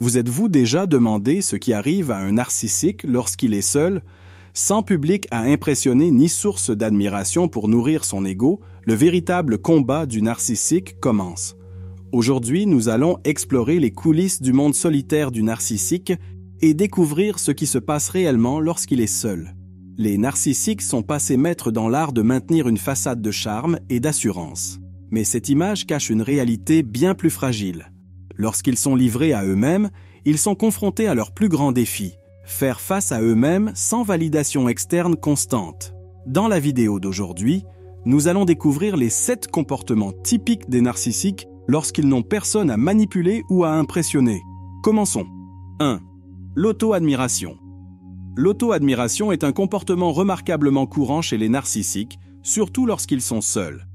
Vous êtes-vous déjà demandé ce qui arrive à un narcissique lorsqu'il est seul? Sans public à impressionner ni source d'admiration pour nourrir son ego, le véritable combat du narcissique commence. Aujourd'hui, nous allons explorer les coulisses du monde solitaire du narcissique et découvrir ce qui se passe réellement lorsqu'il est seul. Les narcissiques sont passés maîtres dans l'art de maintenir une façade de charme et d'assurance. Mais cette image cache une réalité bien plus fragile. Lorsqu'ils sont livrés à eux-mêmes, ils sont confrontés à leur plus grand défi, faire face à eux-mêmes sans validation externe constante. Dans la vidéo d'aujourd'hui, nous allons découvrir les 7 comportements typiques des narcissiques lorsqu'ils n'ont personne à manipuler ou à impressionner. Commençons. 1. L'auto-admiration. L'auto-admiration est un comportement remarquablement courant chez les narcissiques, surtout lorsqu'ils sont seuls.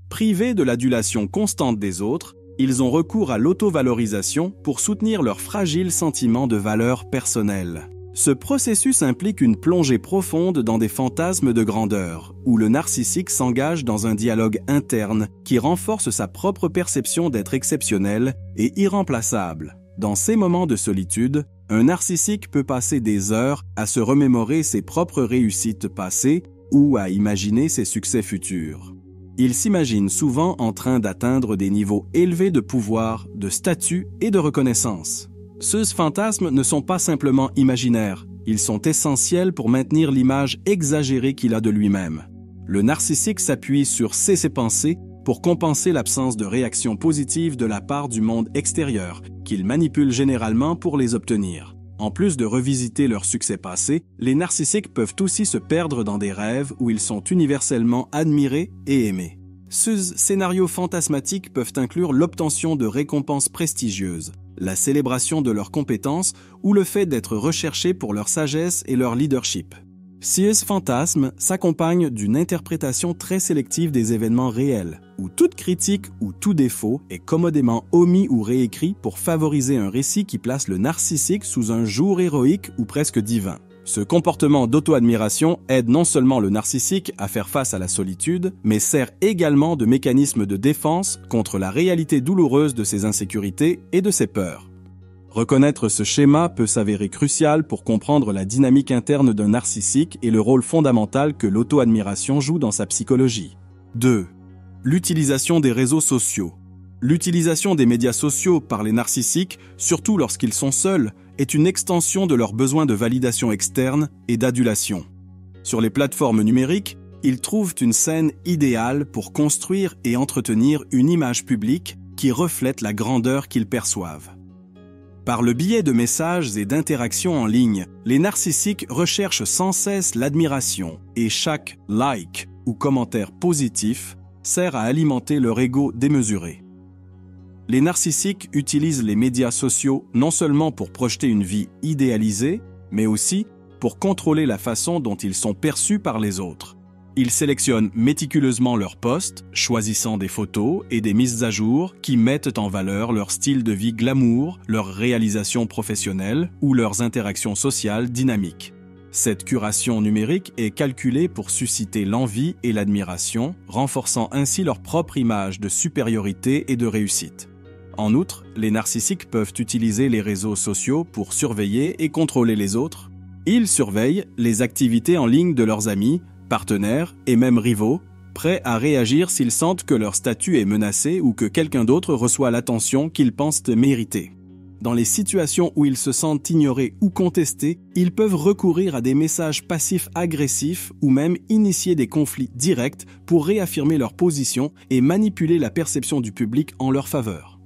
Privés de l'adulation constante des autres, ils ont recours à l'auto-valorisation pour soutenir leur fragile sentiment de valeur personnelle. Ce processus implique une plongée profonde dans des fantasmes de grandeur, où le narcissique s'engage dans un dialogue interne qui renforce sa propre perception d'être exceptionnel et irremplaçable. Dans ces moments de solitude, un narcissique peut passer des heures à se remémorer ses propres réussites passées ou à imaginer ses succès futurs. Il s'imagine souvent en train d'atteindre des niveaux élevés de pouvoir, de statut et de reconnaissance. Ces fantasmes ne sont pas simplement imaginaires, ils sont essentiels pour maintenir l'image exagérée qu'il a de lui-même. Le narcissique s'appuie sur ces pensées pour compenser l'absence de réaction positive de la part du monde extérieur, qu'il manipule généralement pour les obtenir. En plus de revisiter leurs succès passés, les narcissiques peuvent aussi se perdre dans des rêves où ils sont universellement admirés et aimés. Ces scénarios fantasmatiques peuvent inclure l'obtention de récompenses prestigieuses, la célébration de leurs compétences ou le fait d'être recherchés pour leur sagesse et leur leadership. Ces fantasmes s'accompagnent d'une interprétation très sélective des événements réels, où toute critique ou tout défaut est commodément omis ou réécrit pour favoriser un récit qui place le narcissique sous un jour héroïque ou presque divin. Ce comportement d'auto-admiration aide non seulement le narcissique à faire face à la solitude, mais sert également de mécanisme de défense contre la réalité douloureuse de ses insécurités et de ses peurs. Reconnaître ce schéma peut s'avérer crucial pour comprendre la dynamique interne d'un narcissique et le rôle fondamental que l'auto-admiration joue dans sa psychologie. 2. L'utilisation des réseaux sociaux. L'utilisation des médias sociaux par les narcissiques, surtout lorsqu'ils sont seuls, est une extension de leur besoin de validation externe et d'adulation. Sur les plateformes numériques, ils trouvent une scène idéale pour construire et entretenir une image publique qui reflète la grandeur qu'ils perçoivent. Par le biais de messages et d'interactions en ligne, les narcissiques recherchent sans cesse l'admiration et chaque like ou commentaire positif sert à alimenter leur ego démesuré. Les narcissiques utilisent les médias sociaux non seulement pour projeter une vie idéalisée, mais aussi pour contrôler la façon dont ils sont perçus par les autres. Ils sélectionnent méticuleusement leurs posts, choisissant des photos et des mises à jour qui mettent en valeur leur style de vie glamour, leurs réalisations professionnelles ou leurs interactions sociales dynamiques. Cette curation numérique est calculée pour susciter l'envie et l'admiration, renforçant ainsi leur propre image de supériorité et de réussite. En outre, les narcissiques peuvent utiliser les réseaux sociaux pour surveiller et contrôler les autres. Ils surveillent les activités en ligne de leurs amis, partenaires et même rivaux, prêts à réagir s'ils sentent que leur statut est menacé ou que quelqu'un d'autre reçoit l'attention qu'ils pensent mériter. Dans les situations où ils se sentent ignorés ou contestés, ils peuvent recourir à des messages passifs agressifs ou même initier des conflits directs pour réaffirmer leur position et manipuler la perception du public en leur faveur.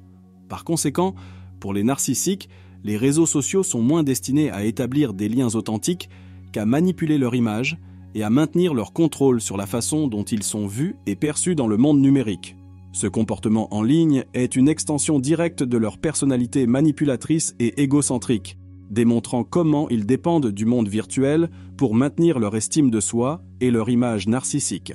Par conséquent, pour les narcissiques, les réseaux sociaux sont moins destinés à établir des liens authentiques qu'à manipuler leur image et à maintenir leur contrôle sur la façon dont ils sont vus et perçus dans le monde numérique. Ce comportement en ligne est une extension directe de leur personnalité manipulatrice et égocentrique, démontrant comment ils dépendent du monde virtuel pour maintenir leur estime de soi et leur image narcissique.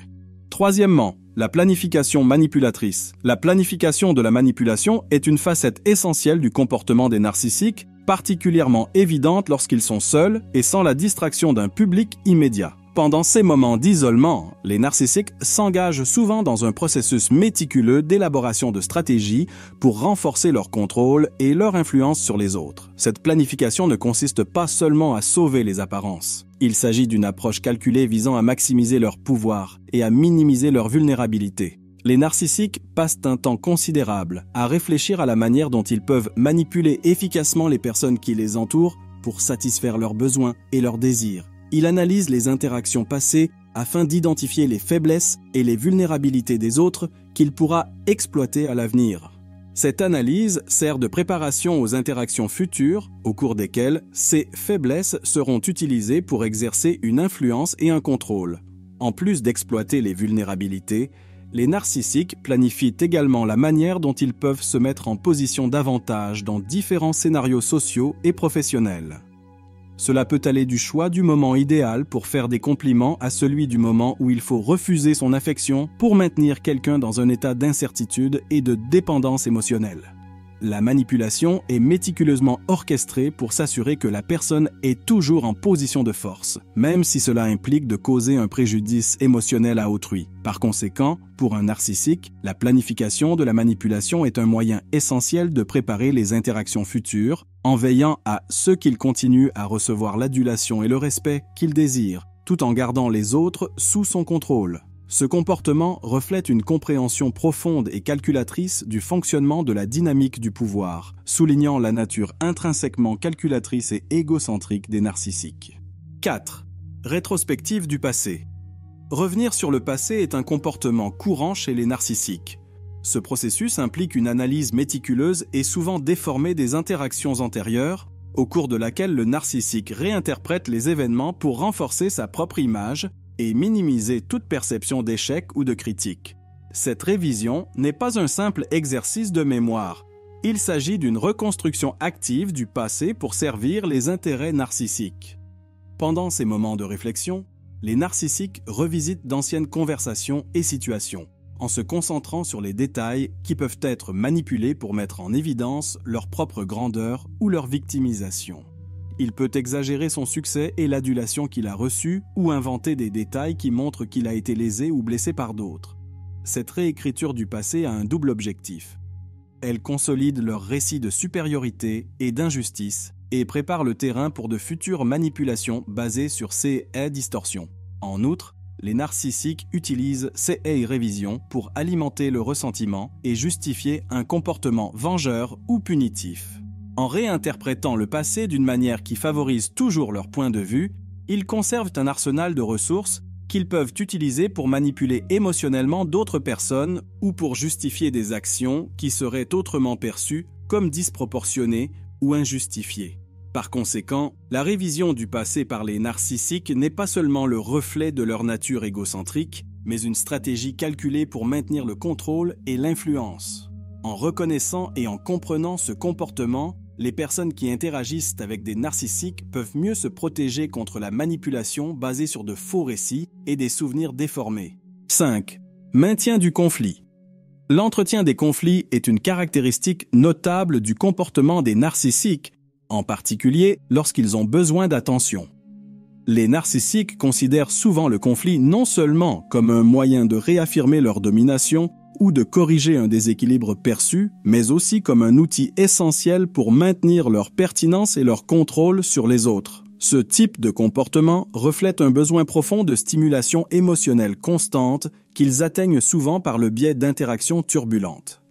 Troisièmement, la planification manipulatrice. La planification de la manipulation est une facette essentielle du comportement des narcissiques, particulièrement évidente lorsqu'ils sont seuls et sans la distraction d'un public immédiat. Pendant ces moments d'isolement, les narcissiques s'engagent souvent dans un processus méticuleux d'élaboration de stratégies pour renforcer leur contrôle et leur influence sur les autres. Cette planification ne consiste pas seulement à sauver les apparences. Il s'agit d'une approche calculée visant à maximiser leur pouvoir et à minimiser leur vulnérabilité. Les narcissiques passent un temps considérable à réfléchir à la manière dont ils peuvent manipuler efficacement les personnes qui les entourent pour satisfaire leurs besoins et leurs désirs. Il analyse les interactions passées afin d'identifier les faiblesses et les vulnérabilités des autres qu'il pourra exploiter à l'avenir. Cette analyse sert de préparation aux interactions futures, au cours desquelles ces faiblesses seront utilisées pour exercer une influence et un contrôle. En plus d'exploiter les vulnérabilités, les narcissiques planifient également la manière dont ils peuvent se mettre en position d'avantage dans différents scénarios sociaux et professionnels. Cela peut aller du choix du moment idéal pour faire des compliments à celui du moment où il faut refuser son affection pour maintenir quelqu'un dans un état d'incertitude et de dépendance émotionnelle. La manipulation est méticuleusement orchestrée pour s'assurer que la personne est toujours en position de force, même si cela implique de causer un préjudice émotionnel à autrui. Par conséquent, pour un narcissique, la planification de la manipulation est un moyen essentiel de préparer les interactions futures, en veillant à ce qu'il continue à recevoir l'adulation et le respect qu'il désire, tout en gardant les autres sous son contrôle. Ce comportement reflète une compréhension profonde et calculatrice du fonctionnement de la dynamique du pouvoir, soulignant la nature intrinsèquement calculatrice et égocentrique des narcissiques. 4. Rétrospective du passé. Revenir sur le passé est un comportement courant chez les narcissiques. Ce processus implique une analyse méticuleuse et souvent déformée des interactions antérieures, au cours de laquelle le narcissique réinterprète les événements pour renforcer sa propre image et minimiser toute perception d'échec ou de critique. Cette révision n'est pas un simple exercice de mémoire. Il s'agit d'une reconstruction active du passé pour servir les intérêts narcissiques. Pendant ces moments de réflexion, les narcissiques revisitent d'anciennes conversations et situations, en se concentrant sur les détails qui peuvent être manipulés pour mettre en évidence leur propre grandeur ou leur victimisation. Il peut exagérer son succès et l'adulation qu'il a reçue ou inventer des détails qui montrent qu'il a été lésé ou blessé par d'autres. Cette réécriture du passé a un double objectif. Elle consolide leur récit de supériorité et d'injustice et prépare le terrain pour de futures manipulations basées sur ces distorsions. En outre, les narcissiques utilisent ces révisions pour alimenter le ressentiment et justifier un comportement vengeur ou punitif. En réinterprétant le passé d'une manière qui favorise toujours leur point de vue, ils conservent un arsenal de ressources qu'ils peuvent utiliser pour manipuler émotionnellement d'autres personnes ou pour justifier des actions qui seraient autrement perçues comme disproportionnées ou injustifiées. Par conséquent, la révision du passé par les narcissiques n'est pas seulement le reflet de leur nature égocentrique, mais une stratégie calculée pour maintenir le contrôle et l'influence. En reconnaissant et en comprenant ce comportement, les personnes qui interagissent avec des narcissiques peuvent mieux se protéger contre la manipulation basée sur de faux récits et des souvenirs déformés. 5. Maintien du conflit. L'entretien des conflits est une caractéristique notable du comportement des narcissiques, en particulier lorsqu'ils ont besoin d'attention. Les narcissiques considèrent souvent le conflit non seulement comme un moyen de réaffirmer leur domination, ou de corriger un déséquilibre perçu, mais aussi comme un outil essentiel pour maintenir leur pertinence et leur contrôle sur les autres. Ce type de comportement reflète un besoin profond de stimulation émotionnelle constante qu'ils atteignent souvent par le biais d'interactions turbulentes.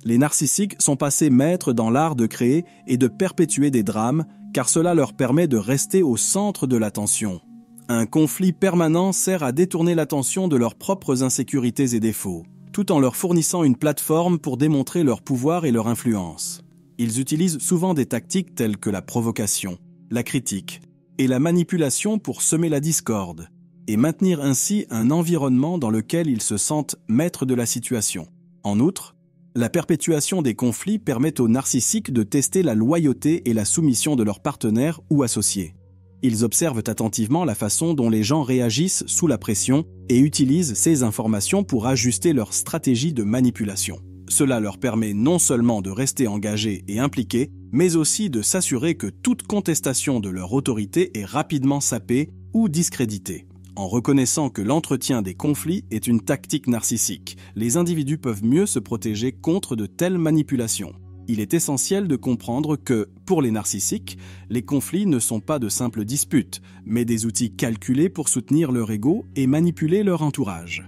Les narcissiques sont passés maîtres dans l'art de créer et de perpétuer des drames, car cela leur permet de rester au centre de l'attention. Un conflit permanent sert à détourner l'attention de leurs propres insécurités et défauts, tout en leur fournissant une plateforme pour démontrer leur pouvoir et leur influence. Ils utilisent souvent des tactiques telles que la provocation, la critique et la manipulation pour semer la discorde et maintenir ainsi un environnement dans lequel ils se sentent maîtres de la situation. En outre, la perpétuation des conflits permet aux narcissiques de tester la loyauté et la soumission de leurs partenaires ou associés. Ils observent attentivement la façon dont les gens réagissent sous la pression et utilisent ces informations pour ajuster leur stratégie de manipulation. Cela leur permet non seulement de rester engagés et impliqués, mais aussi de s'assurer que toute contestation de leur autorité est rapidement sapée ou discréditée. En reconnaissant que l'entretien des conflits est une tactique narcissique, les individus peuvent mieux se protéger contre de telles manipulations. Il est essentiel de comprendre que, pour les narcissiques, les conflits ne sont pas de simples disputes, mais des outils calculés pour soutenir leur ego et manipuler leur entourage.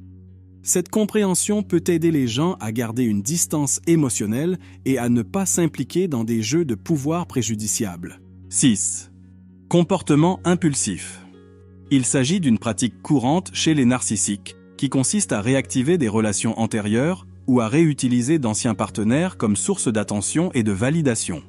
Cette compréhension peut aider les gens à garder une distance émotionnelle et à ne pas s'impliquer dans des jeux de pouvoir préjudiciables. 6. Comportement impulsif. Il s'agit d'une pratique courante chez les narcissiques, qui consiste à réactiver des relations antérieures ou à réutiliser d'anciens partenaires comme source d'attention et de validation.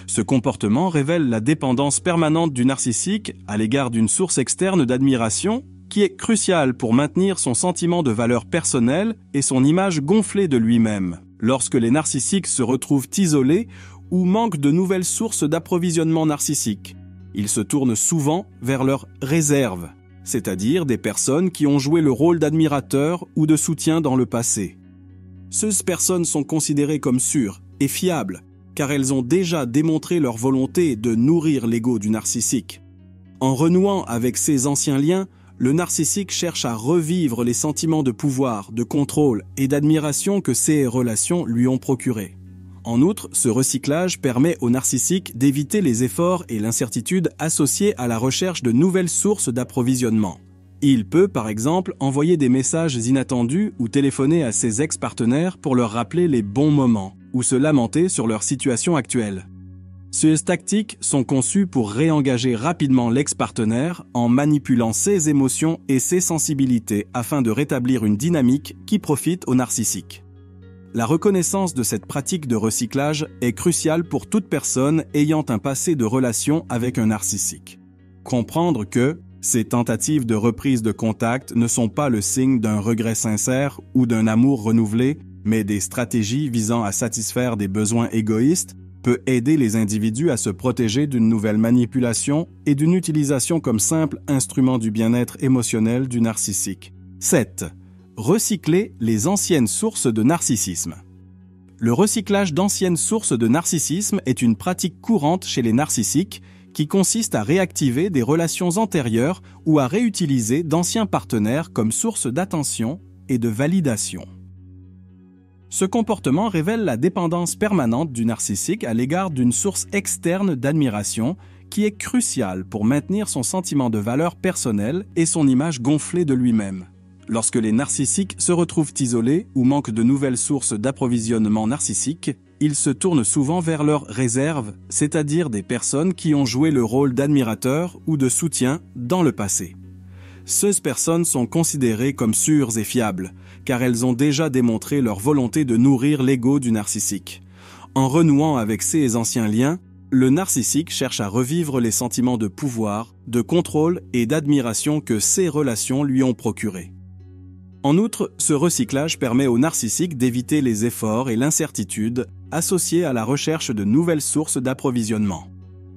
Ce comportement révèle la dépendance permanente du narcissique à l'égard d'une source externe d'admiration qui est cruciale pour maintenir son sentiment de valeur personnelle et son image gonflée de lui-même. Lorsque les narcissiques se retrouvent isolés ou manquent de nouvelles sources d'approvisionnement narcissique, ils se tournent souvent vers leurs réserves, c'est-à-dire des personnes qui ont joué le rôle d'admirateur ou de soutien dans le passé. Ces personnes sont considérées comme sûres et fiables, car elles ont déjà démontré leur volonté de nourrir l'ego du narcissique. En renouant avec ces anciens liens, le narcissique cherche à revivre les sentiments de pouvoir, de contrôle et d'admiration que ces relations lui ont procurés. En outre, ce recyclage permet au narcissique d'éviter les efforts et l'incertitude associés à la recherche de nouvelles sources d'approvisionnement. Il peut, par exemple, envoyer des messages inattendus ou téléphoner à ses ex-partenaires pour leur rappeler les bons moments ou se lamenter sur leur situation actuelle. Ces tactiques sont conçues pour réengager rapidement l'ex-partenaire en manipulant ses émotions et ses sensibilités afin de rétablir une dynamique qui profite au narcissique. La reconnaissance de cette pratique de recyclage est cruciale pour toute personne ayant un passé de relation avec un narcissique. Comprendre que ces tentatives de reprise de contact ne sont pas le signe d'un regret sincère ou d'un amour renouvelé, mais des stratégies visant à satisfaire des besoins égoïstes, peut aider les individus à se protéger d'une nouvelle manipulation et d'une utilisation comme simple instrument du bien-être émotionnel du narcissique. 7. Recycler les anciennes sources de narcissisme. Le recyclage d'anciennes sources de narcissisme est une pratique courante chez les narcissiques qui consiste à réactiver des relations antérieures ou à réutiliser d'anciens partenaires comme source d'attention et de validation. Ce comportement révèle la dépendance permanente du narcissique à l'égard d'une source externe d'admiration qui est cruciale pour maintenir son sentiment de valeur personnelle et son image gonflée de lui-même. Lorsque les narcissiques se retrouvent isolés ou manquent de nouvelles sources d'approvisionnement narcissique, ils se tournent souvent vers leurs réserves, c'est-à-dire des personnes qui ont joué le rôle d'admirateur ou de soutien dans le passé. Ces personnes sont considérées comme sûres et fiables, car elles ont déjà démontré leur volonté de nourrir l'ego du narcissique. En renouant avec ces anciens liens, le narcissique cherche à revivre les sentiments de pouvoir, de contrôle et d'admiration que ces relations lui ont procurés. En outre, ce recyclage permet au narcissique d'éviter les efforts et l'incertitude associés à la recherche de nouvelles sources d'approvisionnement.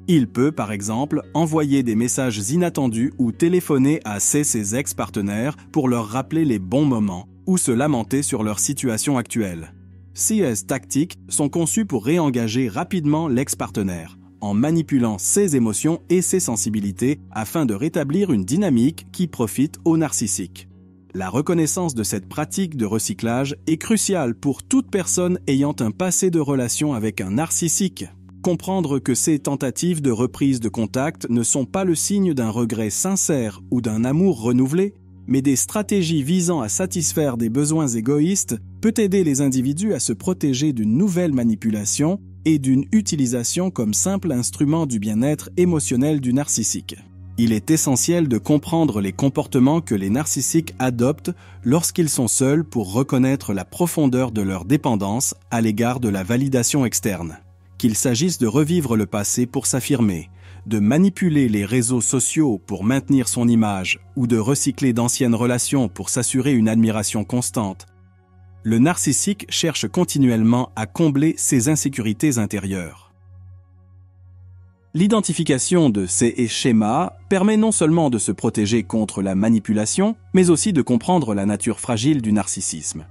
Il peut, par exemple, envoyer des messages inattendus ou téléphoner à ses ex-partenaires pour leur rappeler les bons moments ou se lamenter sur leur situation actuelle. Ces tactiques sont conçues pour réengager rapidement l'ex-partenaire, en manipulant ses émotions et ses sensibilités afin de rétablir une dynamique qui profite au narcissique. La reconnaissance de cette pratique de recyclage est cruciale pour toute personne ayant un passé de relation avec un narcissique. Comprendre que ces tentatives de reprise de contact ne sont pas le signe d'un regret sincère ou d'un amour renouvelé, mais des stratégies visant à satisfaire des besoins égoïstes peut aider les individus à se protéger d'une nouvelle manipulation et d'une utilisation comme simple instrument du bien-être émotionnel du narcissique. Il est essentiel de comprendre les comportements que les narcissiques adoptent lorsqu'ils sont seuls pour reconnaître la profondeur de leur dépendance à l'égard de la validation externe. Qu'il s'agisse de revivre le passé pour s'affirmer, de manipuler les réseaux sociaux pour maintenir son image ou de recycler d'anciennes relations pour s'assurer une admiration constante, le narcissique cherche continuellement à combler ses insécurités intérieures. L'identification de ces schémas permet non seulement de se protéger contre la manipulation, mais aussi de comprendre la nature fragile du narcissisme.